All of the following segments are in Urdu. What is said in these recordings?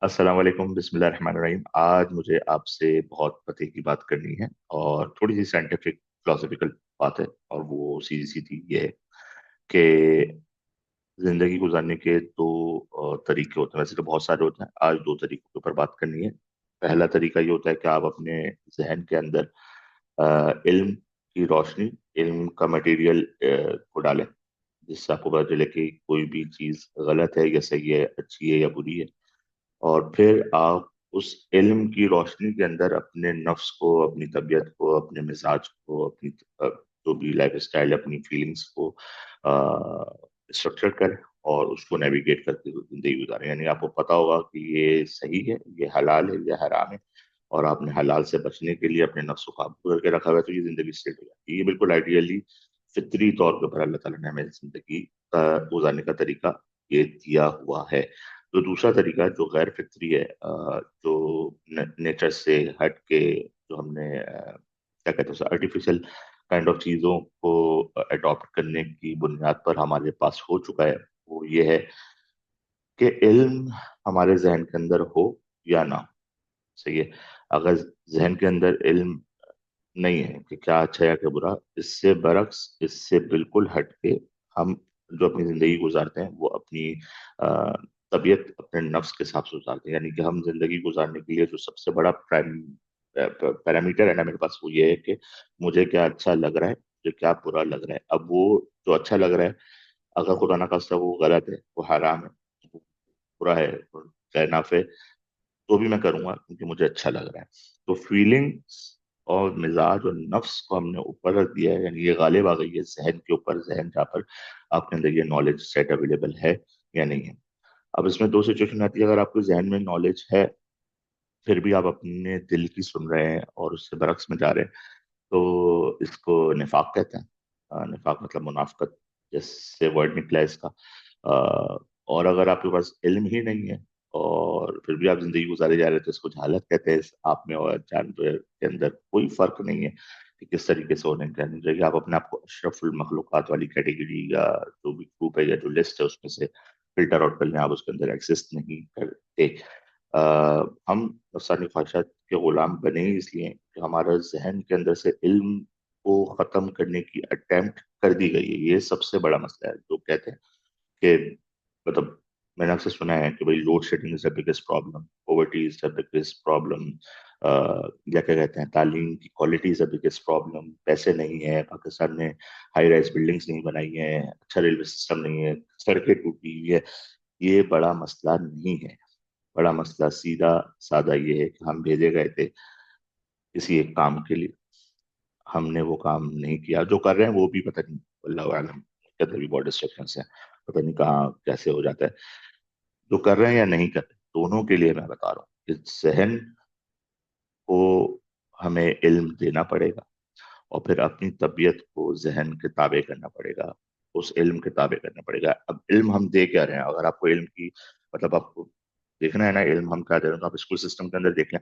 السلام علیکم، بسم اللہ الرحمن الرحیم۔ آج مجھے آپ سے بہت پتے کی بات کرنی ہے اور تھوڑی سی سائنٹیفک فلاسفیکل بات ہے، اور وہ سیدھی سیدھی یہ ہے کہ زندگی گزارنے کے دو طریقے ہوتے ہیں۔ ویسے تو بہت سارے ہوتے ہیں، آج دو طریقوں کے اوپر بات کرنی ہے۔ پہلا طریقہ یہ ہوتا ہے کہ آپ اپنے ذہن کے اندر علم کی روشنی، علم کا مٹیریل کو ڈالیں، جس سے آپ کو پتا چلے کہ کوئی بھی چیز غلط ہے یا صحیح ہے، اچھی ہے یا بری ہے، اور پھر آپ اس علم کی روشنی کے اندر اپنے نفس کو، اپنی طبیعت کو، اپنے مزاج کو، اپنی جو بھی لائف اسٹائل، اپنی فیلنگس کو اسٹرکچر کریں اور اس کو نیویگیٹ کرتے ہوئے زندگی گزاریں۔ یعنی آپ کو پتا ہوگا کہ یہ صحیح ہے، یہ حلال ہے، یہ حرام ہے، اور آپ نے حلال سے بچنے کے لیے اپنے نفس کو قابو کر کے رکھا ہوا ہے، تو یہ زندگی سیٹ ہو جاتی ہے۔ یہ بالکل آئیڈیلی فطری طور کے اوپر اللہ تعالیٰ نے ہمیں زندگی گزارنے کا طریقہ یہ دیا ہوا ہے۔ جو دوسرا طریقہ جو غیر فطری ہے، جو نیچر سے ہٹ کے، جو ہم نے کیا کہتے ہیں آرٹیفیشل کائنڈ آف چیزوں کو اڈاپٹ کرنے کی بنیاد پر ہمارے پاس ہو چکا ہے، وہ یہ ہے کہ علم ہمارے ذہن کے اندر ہو یا نہ ہو، صحیح ہے۔ اگر ذہن کے اندر علم نہیں ہے کہ کیا اچھا ہے یا کیا برا، اس سے برعکس، اس سے بالکل ہٹ کے ہم جو اپنی زندگی گزارتے ہیں وہ اپنی طبیعت، اپنے نفس کے حساب سے گزارتے ہیں۔ یعنی کہ ہم زندگی گزارنے کے لیے جو سب سے بڑا پیرامیٹر ہے نا میرے پاس، وہ یہ ہے کہ مجھے کیا اچھا لگ رہا ہے، مجھے کیا برا لگ رہا ہے۔ اب وہ جو اچھا لگ رہا ہے، اگر خدا نہ خواستہ وہ غلط ہے، وہ حرام ہے، وہ برا ہے، وہ غیر نافع ہے، تو بھی میں کروں گا کیونکہ مجھے اچھا لگ رہا ہے۔ تو فیلنگس اور مزاج اور نفس کو ہم نے اوپر رکھ دیا ہے، یعنی یہ غالب آ گئی ہے ذہن کے اوپر، ذہن جہاں پر آپ کے اندر یہ نالج سیٹ اویلیبل ہے یا نہیں ہے۔ اب اس میں دو سچویشن آتی ہے۔ اگر آپ کو ذہن میں نالج ہے، پھر بھی آپ اپنے دل کی سن رہے ہیں اور اس سے برعکس میں جا رہے ہیں، تو اس کو نفاق کہتے ہیں۔ نفاق مطلب منافقت، جس سے ورڈ نکلا ہے اس کا۔ اور اگر آپ کے پاس علم ہی نہیں ہے اور پھر بھی آپ زندگی گزارے جا رہے ہیں، تو اس کو جہالت کہتے ہیں۔ آپ میں اور جانور کے اندر کوئی فرق نہیں ہے کہ کس طریقے سے ہونے چاہیے، کہ آپ اپنے آپ کو اشرف المخلوقات والی کیٹیگری یا جو بھی گروپ ہے یا جو لسٹ ہے اس میں سے فلٹر آؤٹ کر لیں، آپ اس کے اندر ایگزسٹ نہیں کرتے۔ ہم نفسانی خواہشات کے غلام بنے ہی اس لیے کہ ہمارا ذہن کے اندر سے علم کو ختم کرنے کی اٹیمپٹ کر دی گئی ہے۔ یہ سب سے بڑا مسئلہ ہے۔ لوگ کہتے ہیں کہ مطلب میں نے اکثر سنا ہے کہ بھائی load shedding is the biggest problem, poverty is the biggest problem, یا کیا کہتے ہیں تعلیم کی quality is the biggest problem, پیسے نہیں ہے، پاکستان نے ہائی رائز بلڈنگس نہیں بنائی ہیں، اچھا ریلوے سسٹم نہیں ہے، سڑکیں ٹوٹی ہوئی ہے۔ یہ بڑا مسئلہ نہیں ہے۔ بڑا مسئلہ سیدھا سادہ یہ ہے کہ ہم بھیجے گئے تھے کسی ایک کام کے لیے، ہم نے وہ کام نہیں کیا۔ جو کر رہے ہیں وہ بھی پتہ نہیں، اللہ عالم کے اندر بھی بہت ڈسٹرکشنس ہیں، پتہ نہیں کہاں کیسے ہو جاتا ہے۔ جو کر رہے ہیں یا نہیں کر رہے، دونوں کے لیے میں بتا رہا ہوں کہ ذہن کو ہمیں علم دینا پڑے گا، اور پھر اپنی طبیعت کو ذہن کے تابع کرنا پڑے گا، اس علم کے تابع کرنا پڑے گا۔ اب علم ہم دے کیا رہے ہیں؟ اگر آپ کو علم کی مطلب آپ کو دیکھنا ہے نا علم ہم کیا دے رہے ہیں، تو آپ اسکول سسٹم کے اندر دیکھ لیں،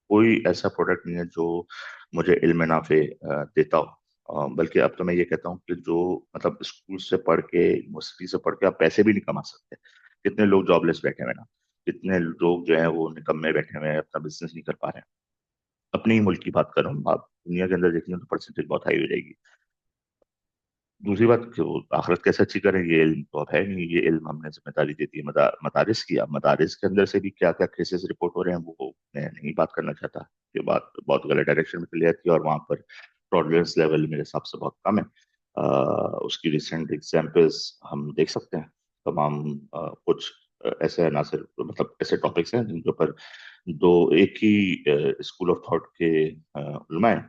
کوئی ایسا پروڈکٹ نہیں ہے جو مجھے علم نافع دیتا ہو۔ بلکہ اب تو میں یہ کہتا ہوں کہ جو مطلب اسکول سے پڑھ کے، یونیورسٹی سے پڑھ کے آپ پیسے بھی نہیں کما سکتے۔ کتنے لوگ جاب لیس بیٹھے ہوئے ہیں نا، کتنے لوگ جو ہیں وہ نکمے بیٹھے ہوئے ہیں، اپنا بزنس نہیں کر پا رہے ہیں۔ اپنے ہی ملک کی بات کر رہا ہوں، آپ دنیا کے اندر دیکھیں تو پرسنٹیج بہت ہائی ہو جائے گی۔ دوسری بات کہ وہ آخرت کیسے اچھی کریں، یہ علم تو اب ہے نہیں۔ یہ علم ہم نے ذمہ داری دے دی ہے مدارس کی۔ اب مدارس کے اندر سے بھی کیا کیا کیسز رپورٹ ہو رہے ہیں وہ میں نہیں بات کرنا چاہتا، یہ بات بہت غلط ڈائریکشن میں چلی جاتی ہے، اور وہاں پر ٹالرنس لیول میرے حساب سے بہت کم ہے۔ اس کی ریسنٹ ایگزامپلس ہم دیکھ سکتے ہیں۔ تمام کچھ ایسے عناصر، مطلب ایسے ٹاپکس ہیں جن کے اوپر دو ایک ہی اسکول آف تھاٹ کے علماء ہیں،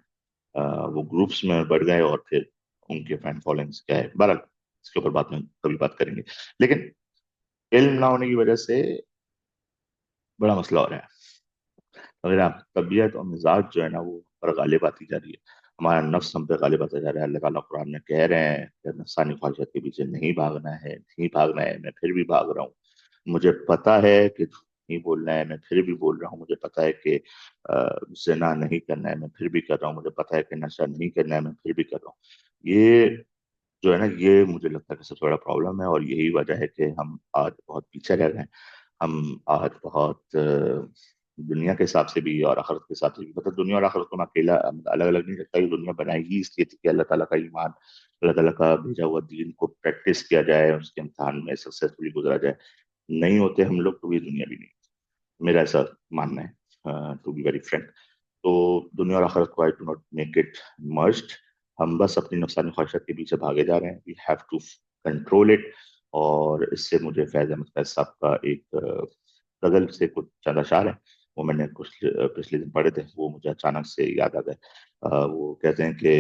وہ گروپس میں بڑھ گئے، اور پھر ان کے فین فالوئنگس کیا ہے، بہرحال اس کے اوپر بعد میں کبھی بات کریں گے۔ لیکن علم نہ ہونے کی وجہ سے بڑا مسئلہ ہو رہا ہے۔ اگر آپ طبیعت اور مزاج جو ہے نا وہ پر غالب آتی جا رہی ہے، ہمارا نفس ہم پہ غالب آتا جا رہا ہے۔ اللہ تعالیٰ قرآن میں کہہ رہے ہیں کہ نفسانی خواہشات کے پیچھے نہیں بھاگنا ہے، نہیں بھاگنا ہے، میں پھر بھی بھاگ رہا ہوں۔ مجھے پتا ہے کہ جھوٹ نہیں بولنا ہے، میں پھر بھی بول رہا ہوں۔ مجھے پتا ہے کہ زنا نہیں کرنا ہے، میں پھر بھی کر رہا ہوں۔ مجھے پتا ہے کہ نشہ نہیں کرنا ہے، میں پھر بھی کر رہا ہوں۔ یہ جو ہے نا، یہ مجھے لگتا ہے کہ سب سے بڑا پرابلم ہے، اور یہی وجہ ہے کہ ہم آج بہت پیچھے رہ گئے ہیں۔ ہم آج بہت دنیا کے حساب سے بھی اور آخرت کے حساب سے بھی، مطلب دنیا اور آخرت کو ہم اکیلا الگ الگ نہیں رکھتا. یہ دنیا بنائی ہی اس لیے تھی کہ اللہ تعالیٰ کا ایمان، اللہ تعالیٰ کا بھیجا ہوا دین کو پریکٹس کیا جائے، اس کے امتحان میں سکسیسفلی گزرا جائے. نہیں ہوتے ہم لوگ تو یہ دنیا بھی نہیں. میرا ایسا ماننا ہے، ٹو بی ویری فرینک. تو دنیا اور آخرت کو I do not make it merged. ہم بس اپنی نفسانی خواہشات کے پیچھے بھاگے جا رہے ہیں. We have to control it. اور اس سے مجھے فیض احمد فیض صاحب کا ایک غزل سے کچھ چند اشعار ہیں، وہ میں نے کچھ پچھلے دن پڑھے تھے، وہ مجھے اچانک سے یاد آ گئے. وہ کہتے ہیں کہ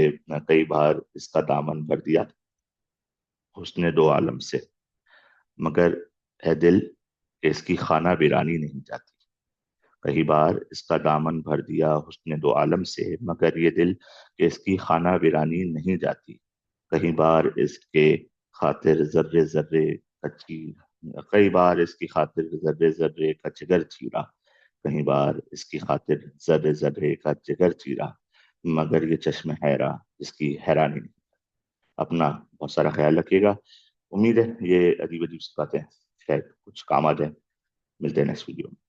کئی بار اس کا دامن بھر دیا حسن دو عالم سے، مگر اے دل کہ اس کی خانہ ویرانی نہیں جاتی. کئی بار اس کا دامن بھر دیا حسن دو عالم سے، مگر یہ دل کہ اس کی خانہ ویرانی نہیں جاتی. کئی بار اس کے خاطر ذرے ذرے کچی کئی بار اس کی خاطر ذرے ذرے کا جگر چیرا. کئی بار اس کی خاطر ذرے ذرے کا جگر چیرا، مگر یہ چشم حیرا اس کی حیرانی نہیں. اپنا بہت سارا خیال رکھیے گا. امید ہے یہ عجیب عجیب سی باتیں شاید کچھ کام آ جائیں. ملتے ہیں نیکسٹ ویڈیو میں.